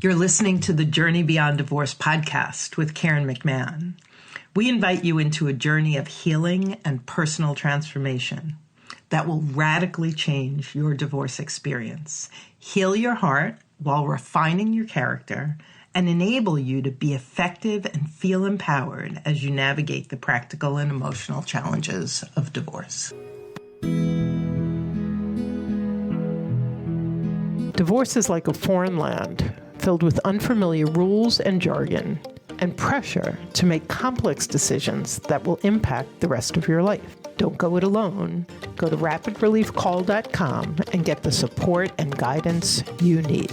You're listening to the Journey Beyond Divorce podcast with Karen McMahon. We invite you into a journey of healing and personal transformation that will radically change your divorce experience, heal your heart while refining your character, and enable you to be effective and feel empowered as you navigate the practical and emotional challenges of divorce. Divorce is like a foreign land, filled with unfamiliar rules and jargon, and pressure to make complex decisions that will impact the rest of your life. Don't go it alone. Go to rapidreliefcall.com and get the support and guidance you need.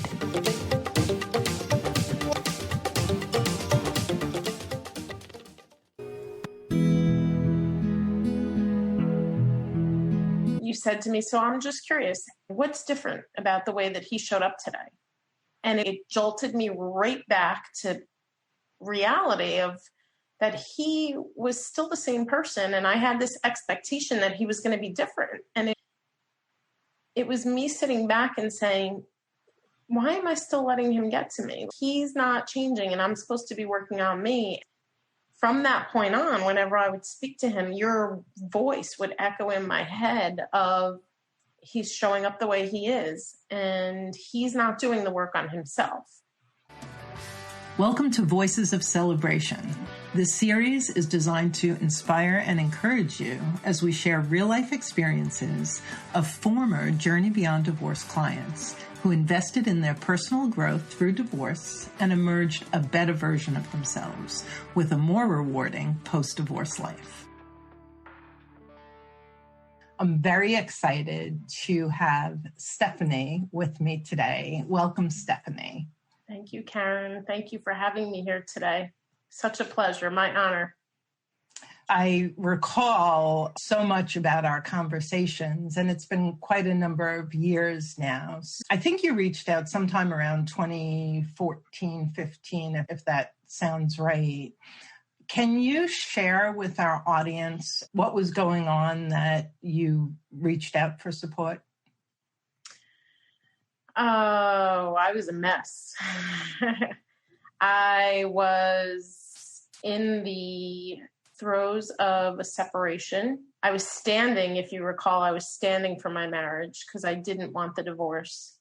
You said to me, so I'm just curious, what's different about the way that he showed up today? And it jolted me right back to reality of that he was still the same person. And I had this expectation that he was going to be different. And it was me sitting back and saying, why am I still letting him get to me? He's not changing and I'm supposed to be working on me. From that point on, whenever I would speak to him, your voice would echo in my head of he's showing up the way he is and he's not doing the work on himself. Welcome to Voices of Celebration. This series is designed to inspire and encourage you as we share real-life experiences of former Journey Beyond Divorce clients who invested in their personal growth through divorce and emerged a better version of themselves with a more rewarding post-divorce life. I'm very excited to have Stephanie with me today. Welcome, Stephanie. Thank you, Karen. Thank you for having me here today. Such a pleasure, my honor. I recall so much about our conversations, and it's been quite a number of years now. I think you reached out sometime around 2014, 15, if that sounds right. Can you share with our audience what was going on that you reached out for support? Oh, I was a mess. I was in the throes of a separation. I was standing, if you recall, I was standing for my marriage because I didn't want the divorce.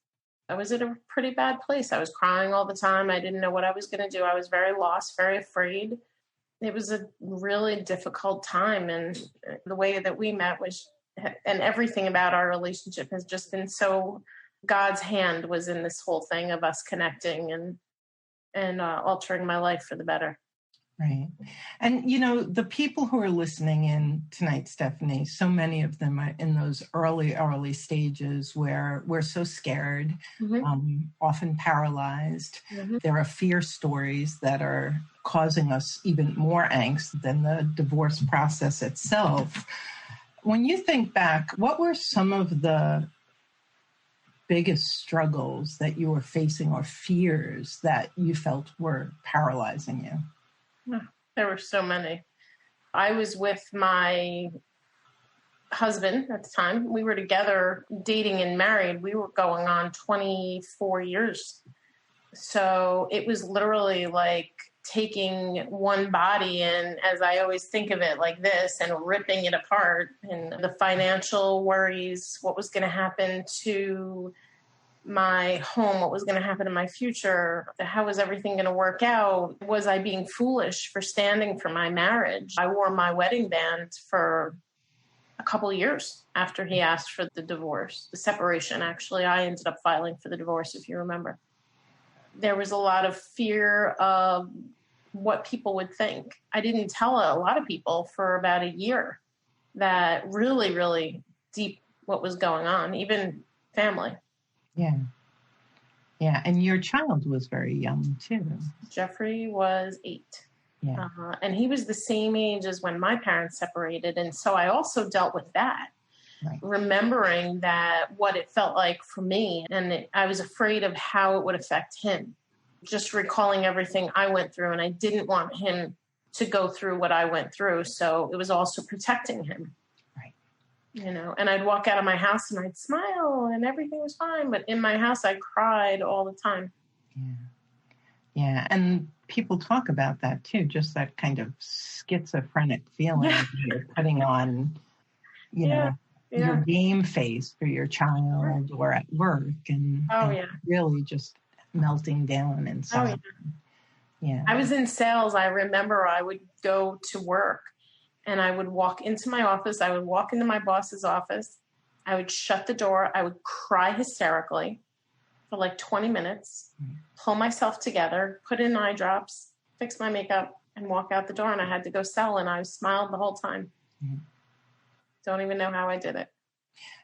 I was at a pretty bad place. I was crying all the time. I didn't know what I was going to do. I was very lost, very afraid. It was a really difficult time. And the way that we met was, and everything about our relationship has just been so, God's hand was in this whole thing of us connecting and altering my life for the better. Right. And, you know, the people who are listening in tonight, Stephanie, so many of them are in those early stages where we're so scared, often paralyzed. There are fear stories that are causing us even more angst than the divorce process itself. When you think back, what were some of the biggest struggles that you were facing or fears that you felt were paralyzing you? There were so many. I was with my husband at the time. We were together, dating and married. We were going on 24 years. So it was literally like taking one body in, as I always think of it, like this, and ripping it apart. And the financial worries, what was going to happen to my home, what was going to happen to my future, how was everything going to work out? Was I being foolish for standing for my marriage? I wore my wedding band for a couple of years after he asked for the divorce, the separation. Actually, I ended up filing for the divorce, if you remember. There was a lot of fear of what people would think. I didn't tell a lot of people for about a year that really, really deep what was going on, even family. Yeah. And your child was very young too. Jeffrey was 8. Yeah. And he was the same age as when my parents separated. And so I also dealt with that, right. Remembering that what it felt like for me. And I was afraid of how it would affect him. Just recalling everything I went through. And I didn't want him to go through what I went through. So it was also protecting him. You know, and I'd walk out of my house and I'd smile and everything was fine. But in my house, I cried all the time. Yeah. Yeah. And people talk about that too, just that kind of schizophrenic feeling you're putting on, your game face for your child or at work and really just melting down inside. Yeah. I was in sales. I remember I would go to work and I would walk into my office. I would walk into my boss's office. I would shut the door. I would cry hysterically for like 20 minutes, pull myself together, put in eye drops, fix my makeup, and walk out the door. And I had to go sell, and I smiled the whole time. Mm-hmm. Don't even know how I did it.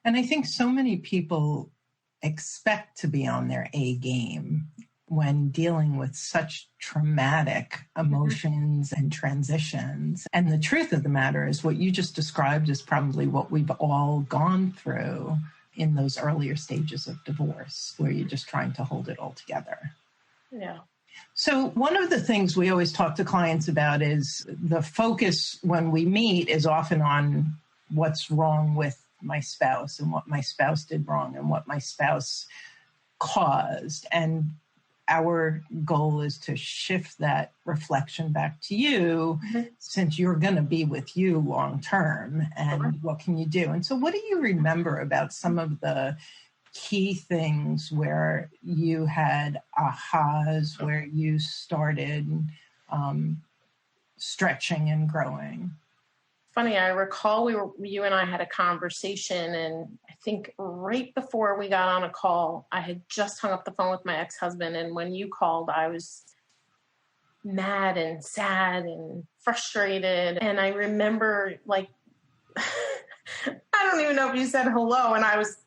And I think so many people expect to be on their A game when dealing with such traumatic emotions and transitions. And the truth of the matter is what you just described is probably what we've all gone through in those earlier stages of divorce, where you're just trying to hold it all together. Yeah. So one of the things we always talk to clients about is the focus when we meet is often on what's wrong with my spouse and what my spouse did wrong and what my spouse caused. And our goal is to shift that reflection back to you, since you're going to be with you long term. And what can you do? And so what do you remember about some of the key things where you had ahas, where you started stretching and growing? Funny, I recall you and I had a conversation, and I think right before we got on a call, I had just hung up the phone with my ex-husband, and when you called, I was mad and sad and frustrated, and I remember, like, I don't even know if you said hello, and I was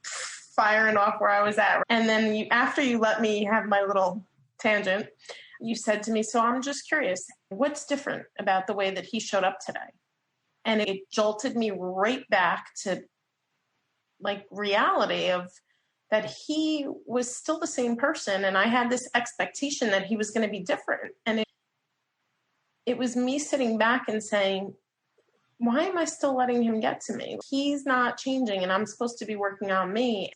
firing off where I was at, and then after you let me have my little tangent, you said to me, so I'm just curious, what's different about the way that he showed up today? And it jolted me right back to like reality of that he was still the same person. And I had this expectation that he was going to be different. And it was me sitting back and saying, why am I still letting him get to me? He's not changing and I'm supposed to be working on me.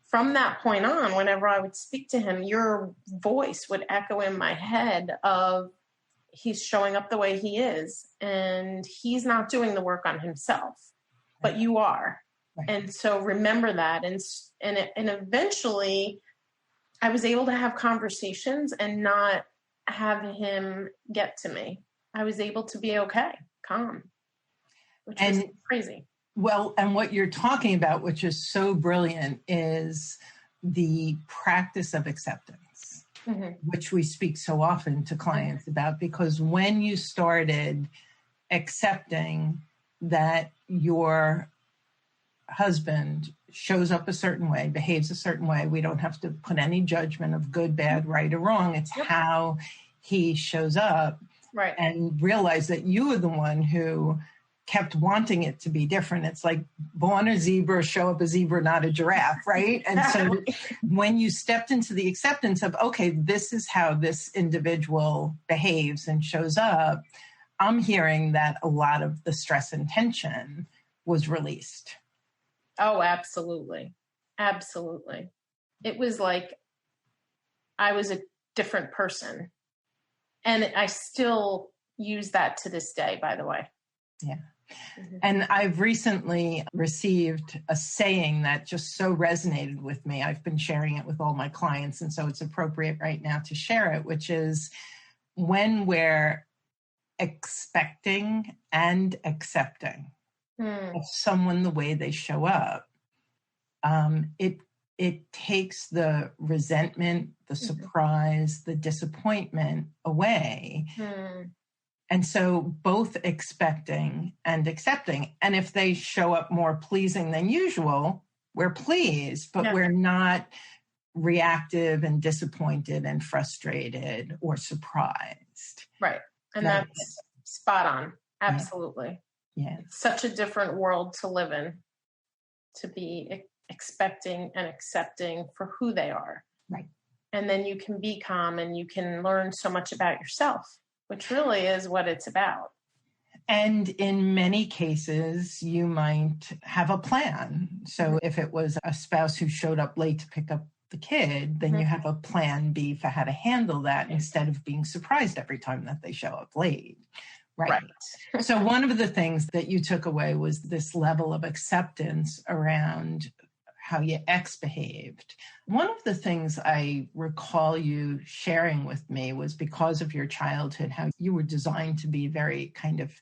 From that point on, whenever I would speak to him, your voice would echo in my head of, he's showing up the way he is and he's not doing the work on himself, but you are. Right. And so remember that. And eventually I was able to have conversations and not have him get to me. I was able to be okay, calm, which is crazy. Well, and what you're talking about, which is so brilliant, is the practice of acceptance. Which we speak so often to clients about, because when you started accepting that your husband shows up a certain way, behaves a certain way, we don't have to put any judgment of good, bad, right, or wrong. It's how he shows up. Right. And realize that you are the one who kept wanting it to be different. It's like born a zebra, show up a zebra, not a giraffe, right? And so when you stepped into the acceptance of, okay, this is how this individual behaves and shows up, I'm hearing that a lot of the stress and tension was released. Oh, absolutely. Absolutely. It was like I was a different person. And I still use that to this day, by the way. Yeah. And I've recently received a saying that just so resonated with me. I've been sharing it with all my clients, and so it's appropriate right now to share it, which is when we're expecting and accepting of someone the way they show up, it takes the resentment, the surprise, the disappointment away. And so both expecting and accepting. And if they show up more pleasing than usual, we're pleased, but we're not reactive and disappointed and frustrated or surprised. Right. And that's spot on. Absolutely. Yeah. It's such a different world to live in, to be expecting and accepting for who they are. Right. And then you can be calm and you can learn so much about yourself, which really is what it's about. And in many cases, you might have a plan. So if it was a spouse who showed up late to pick up the kid, then you have a plan B for how to handle that instead of being surprised every time that they show up late. Right. So one of the things that you took away was this level of acceptance around how your ex behaved. One of the things I recall you sharing with me was because of your childhood, how you were designed to be very kind of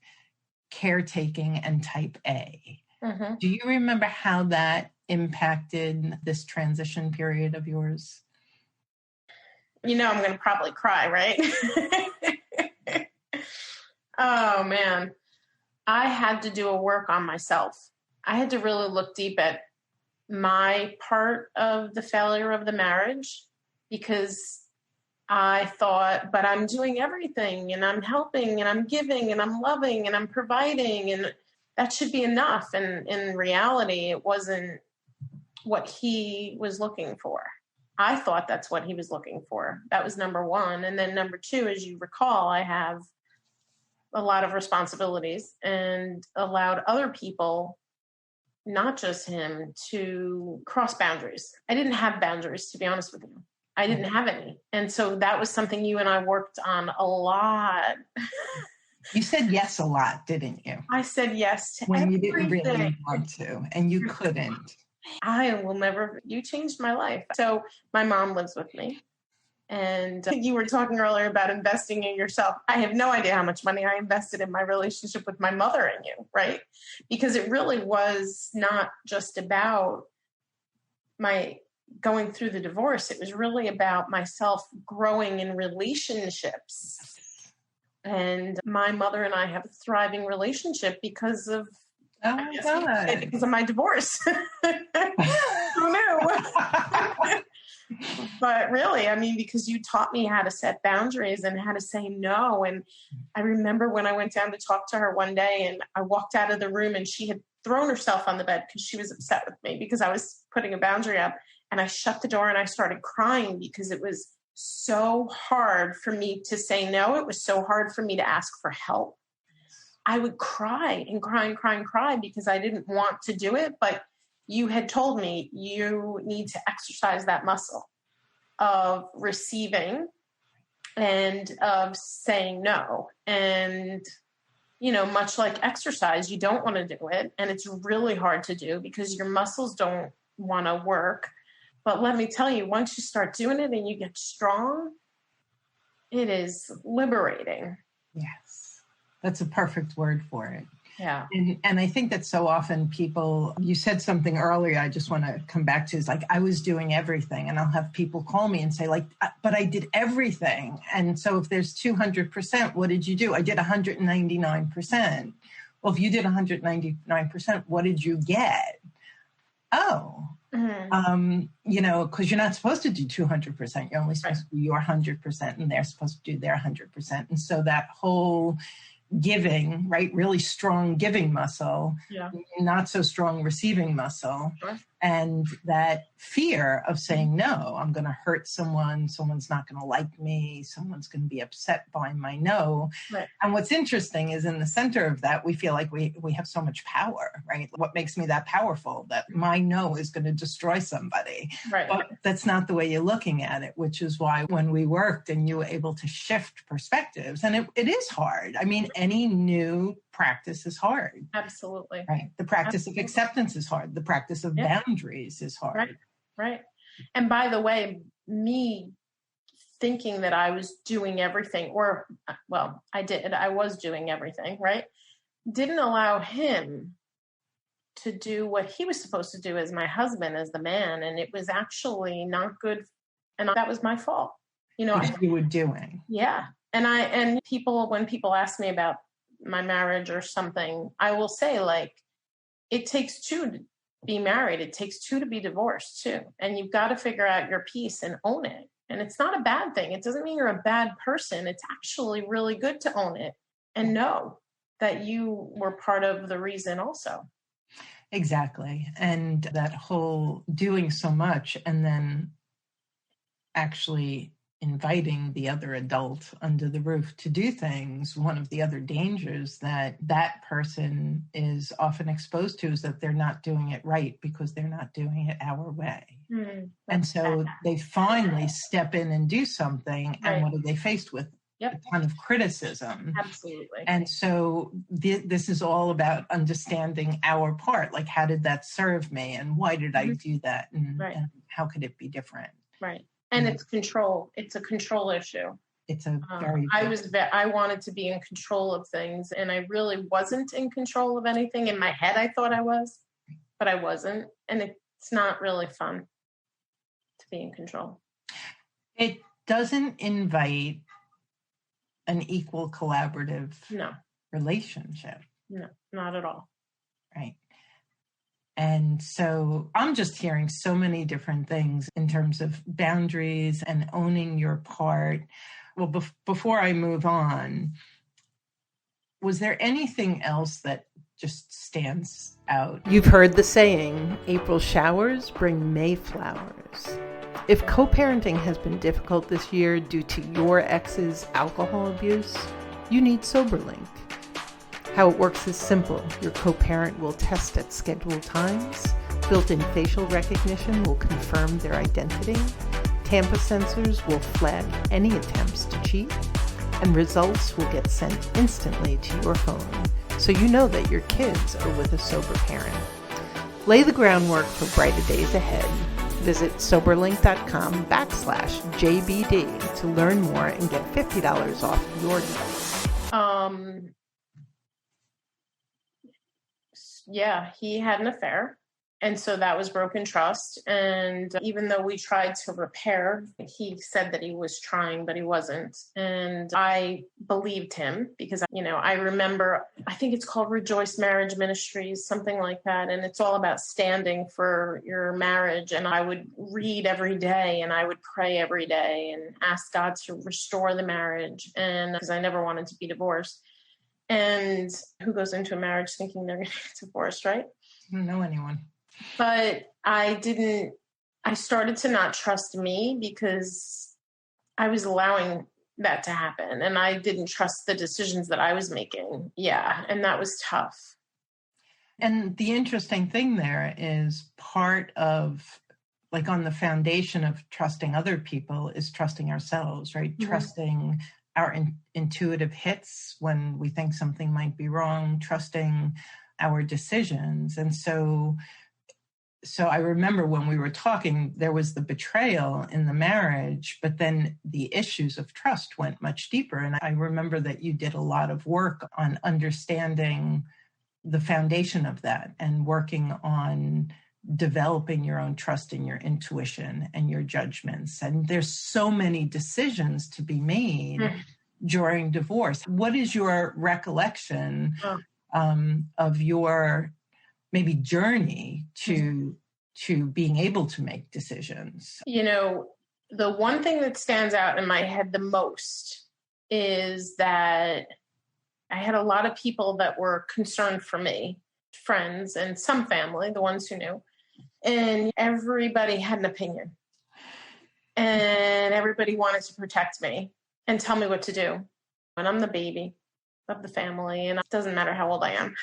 caretaking and type A. Mm-hmm. Do you remember how that impacted this transition period of yours? I'm going to probably cry, right? Oh, man. I had to do a work on myself. I had to really look deep at my part of the failure of the marriage, because I thought, but I'm doing everything and I'm helping and I'm giving and I'm loving and I'm providing, and that should be enough. And in reality, it wasn't what he was looking for. I thought that's what he was looking for. That was number one. And then number two, as you recall, I have a lot of responsibilities and allowed other people, not just him, to cross boundaries. I didn't have boundaries, to be honest with you. I didn't have any. And so that was something you and I worked on a lot. You said yes a lot, didn't you? I said yes to when everything. You didn't really want to, and you couldn't. You changed my life. So my mom lives with me. And you were talking earlier about investing in yourself. I have no idea how much money I invested in my relationship with my mother and you, right? Because it really was not just about my going through the divorce. It was really about myself growing in relationships. And my mother and I have a thriving relationship because of because of my divorce. Who knew? But really, because you taught me how to set boundaries and how to say no. And I remember when I went down to talk to her one day, and I walked out of the room and she had thrown herself on the bed because she was upset with me because I was putting a boundary up. And I shut the door and I started crying because it was so hard for me to say no. It was so hard for me to ask for help. I would cry and cry and cry and cry because I didn't want to do it. But you had told me you need to exercise that muscle of receiving and of saying no. And, much like exercise, you don't want to do it. And it's really hard to do because your muscles don't want to work. But let me tell you, once you start doing it and you get strong, it is liberating. Yes, that's a perfect word for it. Yeah. And I think that so often people, you said something earlier, I just want to come back to, is like, I was doing everything. And I'll have people call me and say, like, but I did everything. And so if there's 200%, what did you do? I did 199%. Well, if you did 199%, what did you get? Oh, because you're not supposed to do 200%. You're only supposed to do your 100%, and they're supposed to do their 100%. And so that whole giving, right, really strong giving muscle, not so strong receiving muscle, and that fear of saying no, I'm going to hurt someone's not going to like me, someone's going to be upset by my no. Right. And what's interesting is in the center of that, we feel like we have so much power, right? What makes me that powerful? That my no is going to destroy somebody. Right. But that's not the way you're looking at it, which is why when we worked and you were able to shift perspectives, and it is hard. Any new practice is hard. Absolutely. Right. The practice of acceptance is hard. The practice of boundaries is hard. Right. And by the way, me thinking that I was doing everything, I was doing everything, right? Didn't allow him to do what he was supposed to do as my husband, as the man. And it was actually not good. And that was my fault. What you were doing. Yeah. And when people ask me about my marriage or something, I will say, like, it takes two to be married. It takes two to be divorced too. And you've got to figure out your piece and own it. And it's not a bad thing. It doesn't mean you're a bad person. It's actually really good to own it and know that you were part of the reason also. Exactly. And that whole doing so much and then actually inviting the other adult under the roof to do things, one of the other dangers that that person is often exposed to is that they're not doing it right because they're not doing it our way. And so they finally step in and do something, and what are they faced with? A ton of criticism. Absolutely. And so this is all about understanding our part. Like, how did that serve me? And why did I do that? And how could it be different? Right. And it's control. It's a control issue. It's a very... I wanted to be in control of things, and I really wasn't in control of anything. In my head, I thought I was, but I wasn't. And it's not really fun to be in control. It doesn't invite an equal collaborative relationship. No, not at all. Right. And so I'm just hearing so many different things in terms of boundaries and owning your part. Well, before I move on, was there anything else that just stands out? You've heard the saying, April showers bring May flowers. If co-parenting has been difficult this year due to your ex's alcohol abuse, you need SoberLink. How it works is simple. Your co-parent will test at scheduled times. Built-in facial recognition will confirm their identity. Tampa sensors will flag any attempts to cheat. And results will get sent instantly to your phone, so you know that your kids are with a sober parent. Lay the groundwork for brighter days ahead. Visit soberlink.com/JBD to learn more and get $50 off your device. Yeah, he had an affair. And so that was broken trust. And even though we tried to repair, he said that he was trying, but he wasn't. And I believed him because, I remember, I think it's called Rejoice Marriage Ministries, something like that. And it's all about standing for your marriage. And I would read every day and I would pray every day and ask God to restore the marriage. And because I never wanted to be divorced. And who goes into a marriage thinking they're going to get divorced, right? I don't know anyone. But I started to not trust me because I was allowing that to happen. And I didn't trust the decisions that I was making. Yeah. And that was tough. And the interesting thing there is part of, like, on the foundation of trusting other people is trusting ourselves, right? Mm-hmm. Trusting our intuitive hits when we think something might be wrong, trusting our decisions. And so I remember when we were talking, there was the betrayal in the marriage, but then the issues of trust went much deeper. And I remember that you did a lot of work on understanding the foundation of that and working on developing your own trust in your intuition and your judgments. And there's so many decisions to be made during divorce. What is your recollection of your maybe journey to being able to make decisions? The one thing that stands out in my head the most is that I had a lot of people that were concerned for me, friends and some family, the ones who knew, and everybody had an opinion and everybody wanted to protect me and tell me what to do. And I'm the baby of the family, and it doesn't matter how old I am.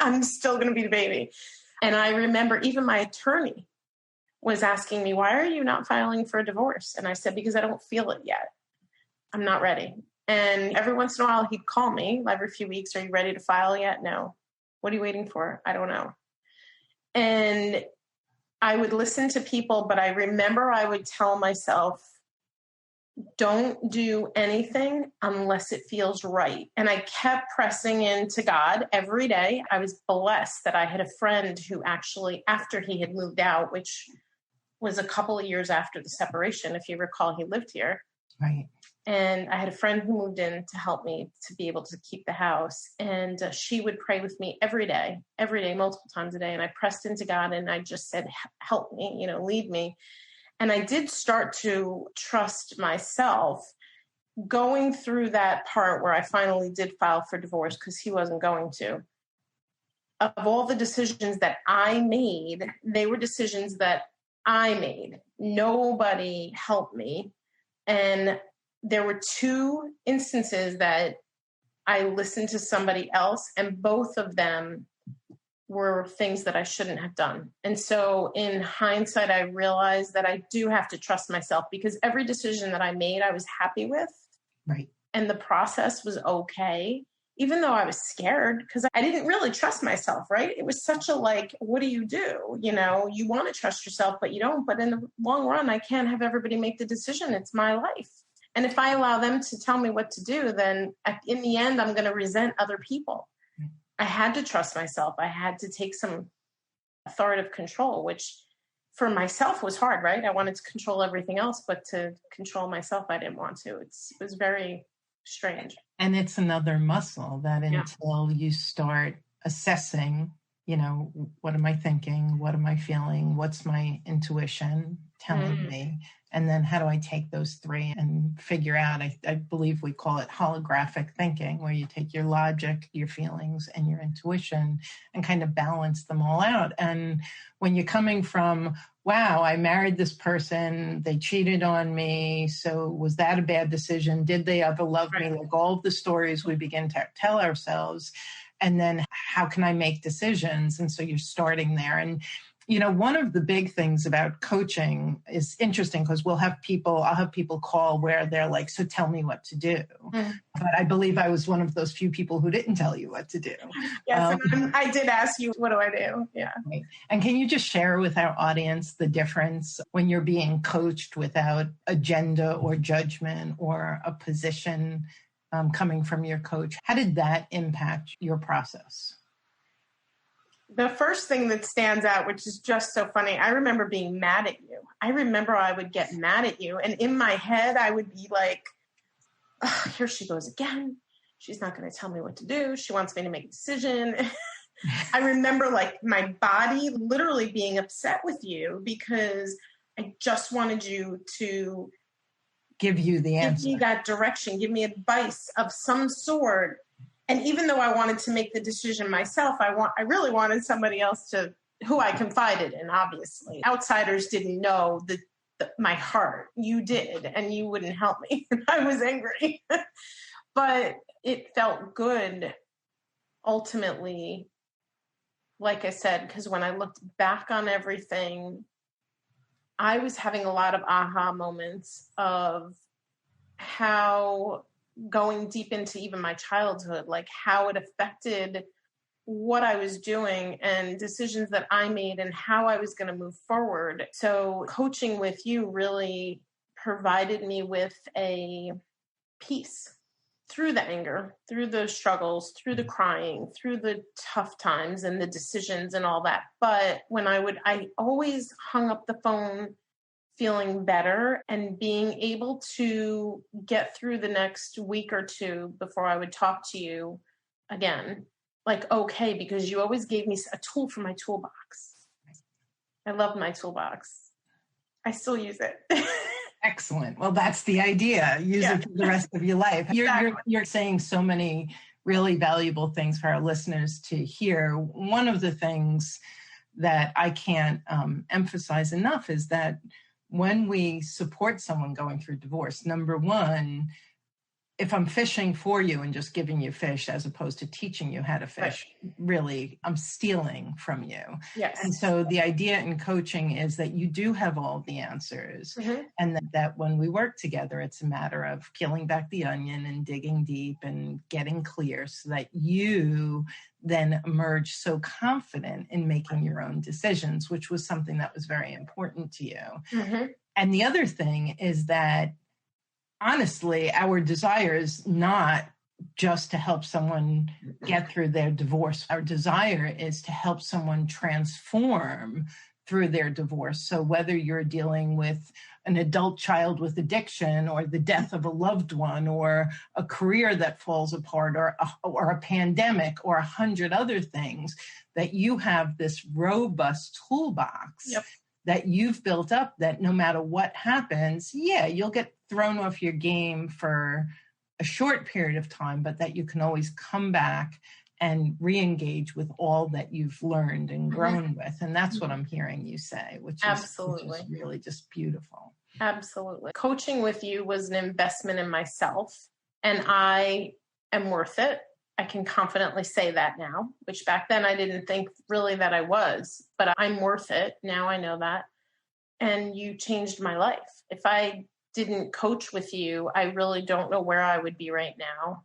I'm still going to be the baby. And I remember even my attorney was asking me, why are you not filing for a divorce? And I said, because I don't feel it yet. I'm not ready. And every once in a while he'd call me every few weeks. Are you ready to file yet? No. What are you waiting for? I don't know. And I would listen to people, but I remember I would tell myself, don't do anything unless it feels right. And I kept pressing into God every day. I was blessed that I had a friend who actually, after he had moved out, which was a couple of years after the separation, if you recall, he lived here. Right. And I had a friend who moved in to help me to be able to keep the house. And she would pray with me every day, multiple times a day. And I pressed into God and I just said, help me, lead me. And I did start to trust myself going through that part where I finally did file for divorce because he wasn't going to. Of all the decisions that I made, they were decisions that I made. Nobody helped me. And there were two instances that I listened to somebody else, and both of them were things that I shouldn't have done. And so in hindsight, I realized that I do have to trust myself, because every decision that I made, I was happy with. Right. And the process was okay, even though I was scared, because I didn't really trust myself, right? It was such a what do? You know, you want to trust yourself, but you don't. But in the long run, I can't have everybody make the decision. It's my life. And if I allow them to tell me what to do, then in the end, I'm going to resent other people. I had to trust myself. I had to take some authoritative control, which for myself was hard, right? I wanted to control everything else, but to control myself, I didn't want to. It was very strange. And it's another muscle that until you start assessing, you know, what am I thinking? What am I feeling? What's my intuition telling me? And then how do I take those three and figure out, I believe we call it holographic thinking, where you take your logic, your feelings, and your intuition and kind of balance them all out. And when you're coming from, wow, I married this person, they cheated on me, so was that a bad decision? Did they ever love me? Like all of the stories we begin to tell ourselves. And then how can I make decisions? And so you're starting there. And you know, one of the big things about coaching is interesting, because I'll have people call where they're like, so tell me what to do. But I believe I was one of those few people who didn't tell you what to do. Yes, and I did ask you, what do I do? Yeah. Right. And can you just share with our audience the difference when you're being coached without agenda or judgment or a position coming from your coach? How did that impact your process? The first thing that stands out, which is just so funny, I remember being mad at you. I remember I would get mad at you. And in my head, I would be like, oh, here she goes again. She's not going to tell me what to do. She wants me to make a decision. I remember my body literally being upset with you, because I just wanted you to give you the answer. Give me that direction, give me advice of some sort. And even though I wanted to make the decision myself, I really wanted somebody else who I confided in, obviously. Outsiders didn't know my heart. You did, and you wouldn't help me. I was angry. But it felt good, ultimately, like I said, because when I looked back on everything, I was having a lot of aha moments of how, going deep into even my childhood, how it affected what I was doing and decisions that I made and how I was going to move forward. So coaching with you really provided me with a peace through the anger, through the struggles, through the crying, through the tough times and the decisions and all that. But I always hung up the phone feeling better and being able to get through the next week or two before I would talk to you again. Okay, because you always gave me a tool for my toolbox. I love my toolbox. I still use it. Excellent. Well, that's the idea. Use it for the rest of your life. Exactly. You're saying so many really valuable things for our listeners to hear. One of the things that I can't emphasize enough is that when we support someone going through divorce, number one, if I'm fishing for you and just giving you fish as opposed to teaching you how to fish, really, I'm stealing from you. Yes. And so the idea in coaching is that you do have all the answers, and that when we work together, it's a matter of peeling back the onion and digging deep and getting clear so that you then emerge so confident in making your own decisions, which was something that was very important to you. And the other thing is that, honestly, our desire is not just to help someone get through their divorce. Our desire is to help someone transform through their divorce. So whether you're dealing with an adult child with addiction, or the death of a loved one, or a career that falls apart, or a pandemic, or 100 other things, that you have this robust toolbox that you've built up, that no matter what happens, you'll get thrown off your game for a short period of time, but that you can always come back and re-engage with all that you've learned and grown with. And that's what I'm hearing you say, which is really just beautiful. Absolutely. Coaching with you was an investment in myself, and I am worth it. I can confidently say that now, which back then I didn't think really that I was, but I'm worth it. Now I know that. And you changed my life. If I didn't coach with you, I really don't know where I would be right now.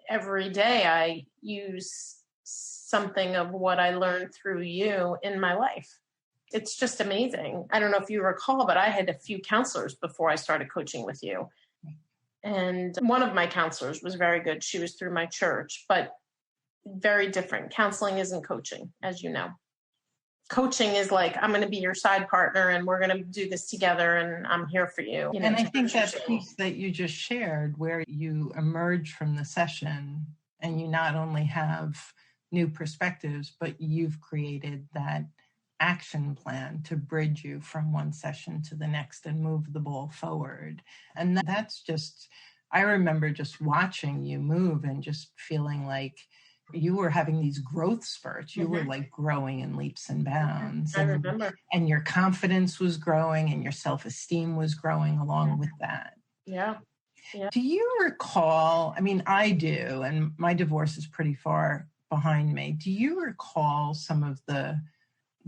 Every day I use something of what I learned through you in my life. It's just amazing. I don't know if you recall, but I had a few counselors before I started coaching with you. And one of my counselors was very good. She was through my church, but very different. Counseling isn't coaching, as you know. Coaching is like, I'm going to be your side partner and we're going to do this together and I'm here for you. And I think that piece that you just shared, where you emerge from the session and you not only have new perspectives, but you've created that action plan to bridge you from one session to the next and move the ball forward. And that's just, I remember just watching you move and just feeling like you were having these growth spurts. You were like growing in leaps and bounds. I remember. And your confidence was growing and your self-esteem was growing along with that. Yeah. Do you recall, I mean, I do, and my divorce is pretty far behind me. Do you recall some of the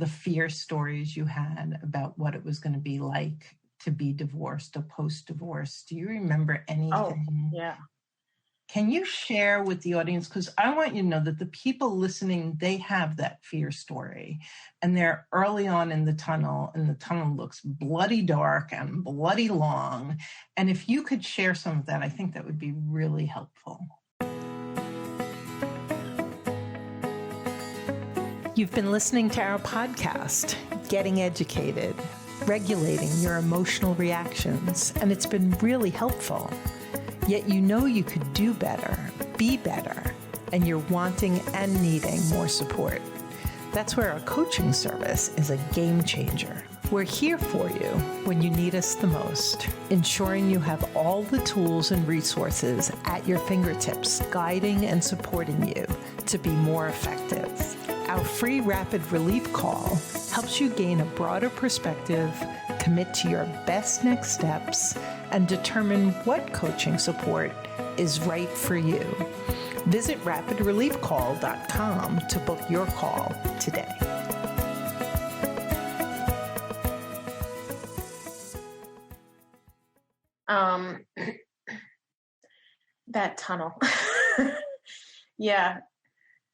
fear stories you had about what it was going to be like to be divorced or post-divorce? Do you remember anything? Oh, yeah. Can you share with the audience? Because I want you to know that the people listening, they have that fear story and they're early on in the tunnel and the tunnel looks bloody dark and bloody long. And if you could share some of that, I think that would be really helpful. You've been listening to our podcast, Getting Educated, Regulating Your Emotional Reactions, and it's been really helpful. Yet you know you could do better, be better, and you're wanting and needing more support. That's where our coaching service is a game changer. We're here for you when you need us the most, ensuring you have all the tools and resources at your fingertips, guiding and supporting you to be more effective. Our free rapid relief call helps you gain a broader perspective, commit to your best next steps, and determine what coaching support is right for you. Visit rapidreliefcall.com to book your call today. That tunnel. Yeah.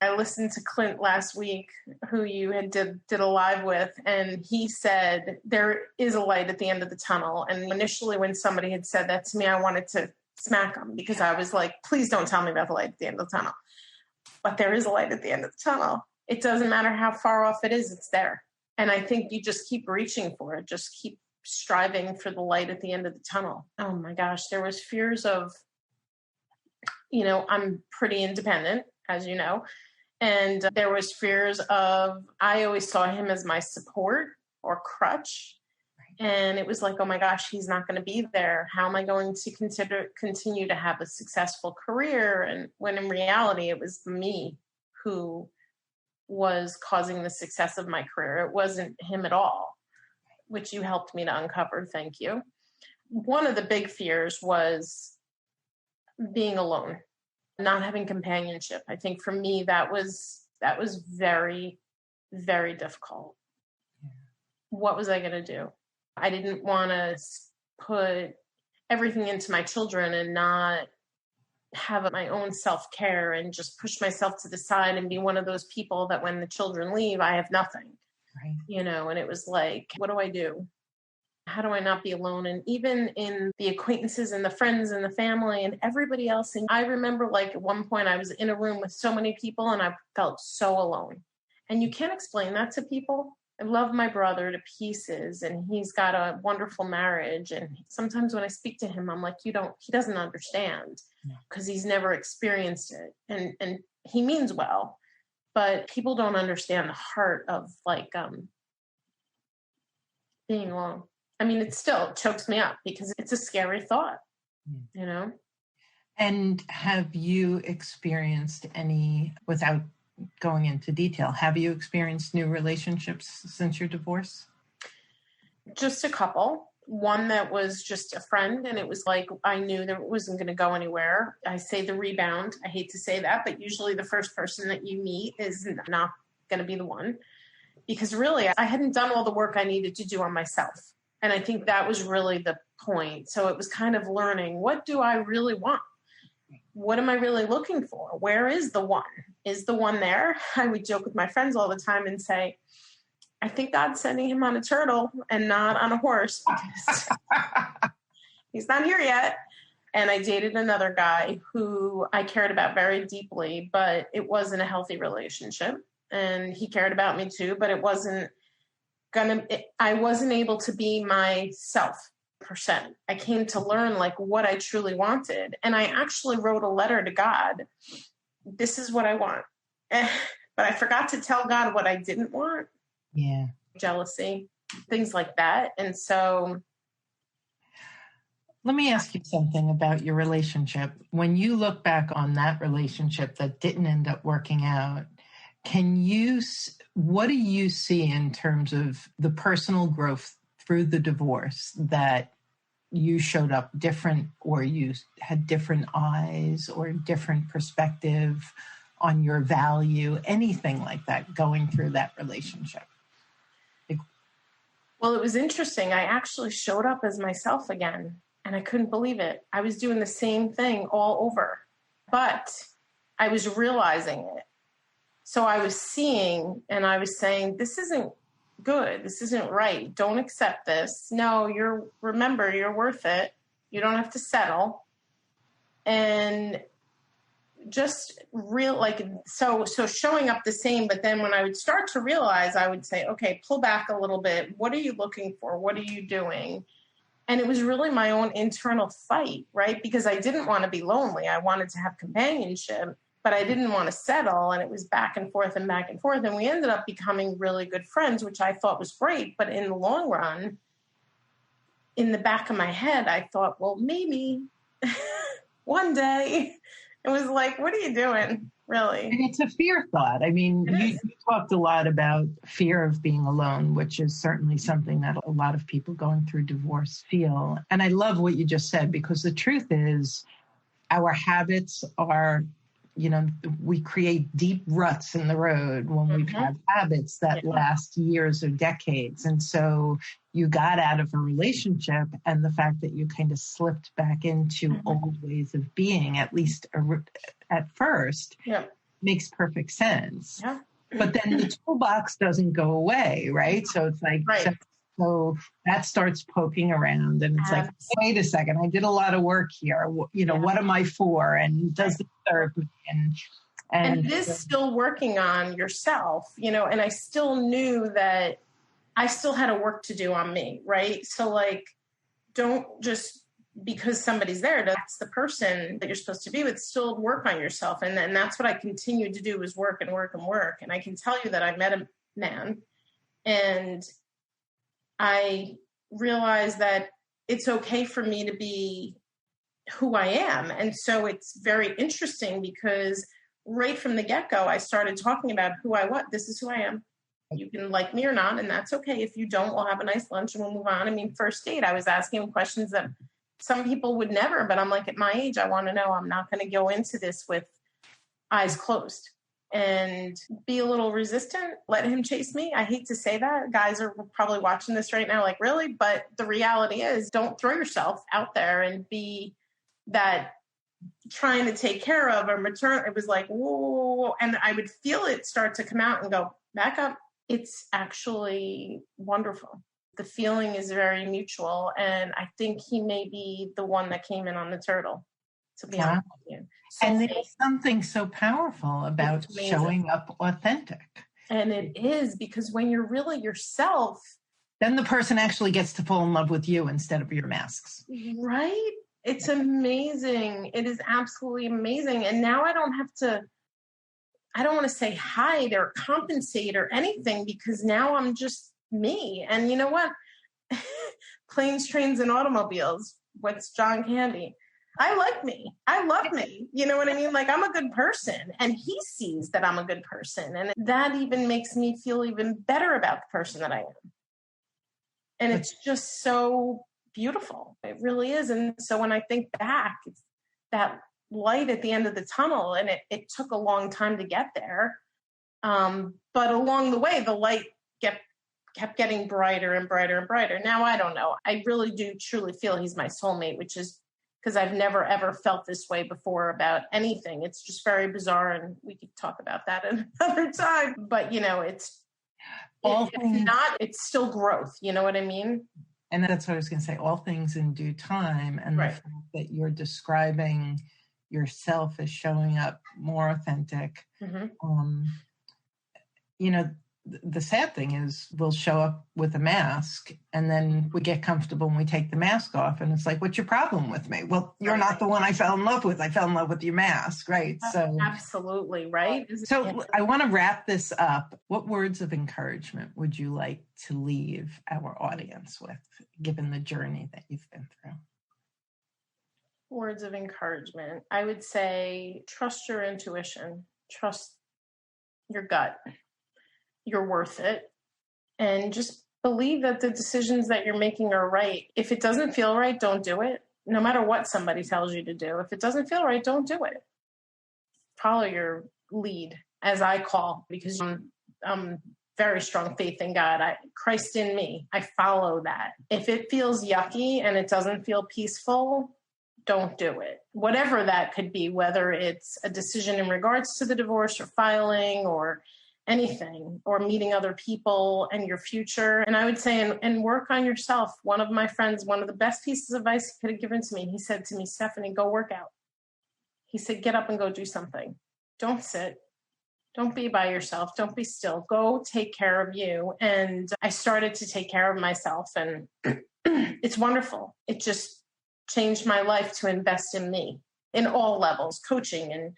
I listened to Clint last week, who you had did a live with, and he said there is a light at the end of the tunnel. And initially when somebody had said that to me, I wanted to smack them because I was like, please don't tell me about the light at the end of the tunnel. But there is a light at the end of the tunnel. It doesn't matter how far off it is, it's there. And I think you just keep reaching for it, just keep striving for the light at the end of the tunnel. Oh my gosh, there was fears of, I'm pretty independent, as you know. And there was fears of, I always saw him as my support or crutch. And it was like, oh my gosh, he's not going to be there. How am I going to continue to have a successful career? And when in reality, it was me who was causing the success of my career. It wasn't him at all, which you helped me to uncover. Thank you. One of the big fears was being alone. Not having companionship. I think for me, that was very, very difficult. Yeah. What was I going to do? I didn't want to put everything into my children and not have my own self-care and just push myself to the side and be one of those people that when the children leave, I have nothing, right. And it was like, what do I do? How do I not be alone? And even in the acquaintances and the friends and the family and everybody else. And I remember like at one point I was in a room with so many people and I felt so alone. And you can't explain that to people. I love my brother to pieces and he's got a wonderful marriage. And sometimes when I speak to him, I'm like, he doesn't understand because he's never experienced it. And he means well, but people don't understand the heart of like being alone. I mean, it still chokes me up because it's a scary thought, And have you experienced any, without going into detail, have you experienced new relationships since your divorce? Just a couple. one that was just a friend, and it was like I knew that it wasn't going to go anywhere. I say the rebound. I hate to say that, but usually the first person that you meet is not going to be the one, because really I hadn't done all the work I needed to do on myself. And I think that was really the point. So it was kind of learning, what do I really want? What am I really looking for? Where is the one? Is the one there? I would joke with my friends all the time and say, I think God's sending him on a turtle and not on a horse, because he's not here yet. And I dated another guy who I cared about very deeply, but it wasn't a healthy relationship. And he cared about me too, but it wasn't I wasn't able to be myself %. I came to learn like what I truly wanted. And I actually wrote a letter to God. This is what I want. But I forgot to tell God what I didn't want. Yeah. Jealousy, things like that. And so let me ask you something about your relationship. When you look back on that relationship that didn't end up working out, what do you see in terms of the personal growth through the divorce, that you showed up different, or you had different eyes or different perspective on your value, anything like that going through that relationship? Well, it was interesting. I actually showed up as myself again, and I couldn't believe it. I was doing the same thing all over, but I was realizing it. So I was seeing, and I was saying, this isn't good. This isn't right. Don't accept this. No, remember, you're worth it. You don't have to settle. And just so showing up the same, but then when I would start to realize, I would say, okay, pull back a little bit. What are you looking for? What are you doing? And it was really my own internal fight, right? Because I didn't want to be lonely. I wanted to have companionship, but I didn't want to settle. And it was back and forth and back and forth. And we ended up becoming really good friends, which I thought was great. But in the long run, in the back of my head, I thought, well, maybe one day. It was like, what are you doing, really? And it's a fear thought. I mean, you talked a lot about fear of being alone, which is certainly something that a lot of people going through divorce feel. And I love what you just said, because the truth is our habits are, we create deep ruts in the road when we've had habits that last years or decades. And so you got out of a relationship, and the fact that you kind of slipped back into old ways of being, at least at first, makes perfect sense. Yeah. But then the toolbox doesn't go away, right? So it's like, so that starts poking around, and it's like, wait a second, I did a lot of work here. What am I for? And does it serve me? And this still working on yourself, and I still knew that I still had a work to do on me, right? So like, don't just because somebody's there, that's the person that you're supposed to be with, still work on yourself. And then that's what I continued to do, was work and work and work. And I can tell you that I met a man, and I realized that it's okay for me to be who I am. And so it's very interesting, because right from the get-go, I started talking about who I was. This is who I am. You can like me or not, and that's okay. If you don't, we'll have a nice lunch and we'll move on. I mean, first date, I was asking him questions that some people would never, but I'm like, at my age, I want to know. I'm not going to go into this with eyes closed and be a little resistant. Let him chase me. I hate to say that. Guys are probably watching this right now like, really? But the reality is, don't throw yourself out there and be that trying to take care of or maternal. It was like, whoa. And I would feel it start to come out and go, back up. It's actually wonderful. The feeling is very mutual. And I think he may be the one that came in on the turtle, to be honest with you. So and there's something so powerful about showing up authentic. And it is, because when you're really yourself, then the person actually gets to fall in love with you instead of your masks. Right? It's amazing. It is absolutely amazing. And now I don't want to say hide or compensate or anything, because now I'm just me. And you know what? Planes, trains, and automobiles. What's John Candy? I like me. I love me. You know what I mean? Like, I'm a good person, and he sees that I'm a good person. And that even makes me feel even better about the person that I am. And it's just so beautiful. It really is. And so when I think back, it's that light at the end of the tunnel, and it took a long time to get there. But along the way, the light kept getting brighter and brighter and brighter. Now, I don't know. I really do truly feel he's my soulmate, which is because I've never, ever felt this way before about anything. It's just very bizarre, and we could talk about that another time. But, it's still growth. You know what I mean? And that's what I was going to say, all things in due time. And right. The fact that you're describing yourself as showing up more authentic. Mm-hmm. The sad thing is we'll show up with a mask and then we get comfortable and we take the mask off. And it's like, what's your problem with me? Well, you're not the one I fell in love with. I fell in love with your mask, right? So absolutely, right? So I want to wrap this up. What words of encouragement would you like to leave our audience with, given the journey that you've been through? Words of encouragement. I would say trust your intuition, trust your gut. You're worth it. And just believe that the decisions that you're making are right. If it doesn't feel right, don't do it. No matter what somebody tells you to do. If it doesn't feel right, don't do it. Follow your lead, as I call, because I'm very strong faith in God. Christ in me. I follow that. If it feels yucky and it doesn't feel peaceful, don't do it. Whatever that could be, whether it's a decision in regards to the divorce or filing or anything, or meeting other people and your future. And I would say, and work on yourself. One of my friends, one of the best pieces of advice he could have given to me, he said to me, Stephanie, go work out. He said, get up and go do something. Don't sit. Don't be by yourself. Don't be still. Go take care of you. And I started to take care of myself, and it's wonderful. It just changed my life to invest in me in all levels, coaching and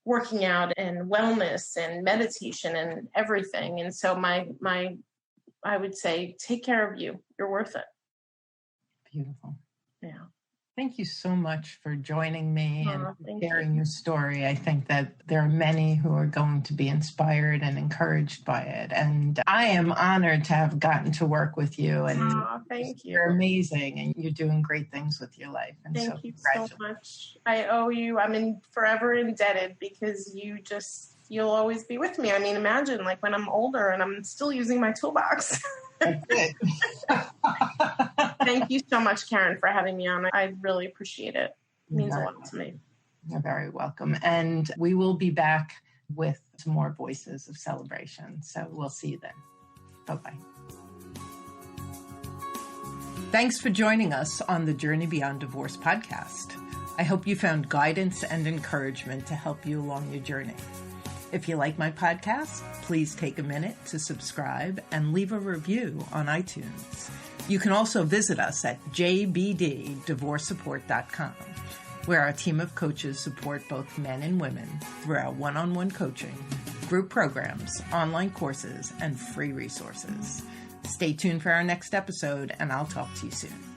working out and wellness and meditation and everything. And so I would say, take care of you. You're worth it. Beautiful. Yeah. Thank you so much for joining me and sharing your story. I think that there are many who are going to be inspired and encouraged by it. And I am honored to have gotten to work with you. And thank you. You're amazing, and you're doing great things with your life. And thank you so much. I owe you. I'm forever indebted, because you'll always be with me. I mean, imagine like when I'm older and I'm still using my toolbox. That's it. Thank you so much, Karen, for having me on. I really appreciate it. It means a lot to me. You're very welcome. And we will be back with some more voices of celebration. So we'll see you then. Bye-bye. Thanks for joining us on the Journey Beyond Divorce podcast. I hope you found guidance and encouragement to help you along your journey. If you like my podcast, please take a minute to subscribe and leave a review on iTunes. You can also visit us at jbddivorcesupport.com, where our team of coaches support both men and women through our one-on-one coaching, group programs, online courses, and free resources. Stay tuned for our next episode, and I'll talk to you soon.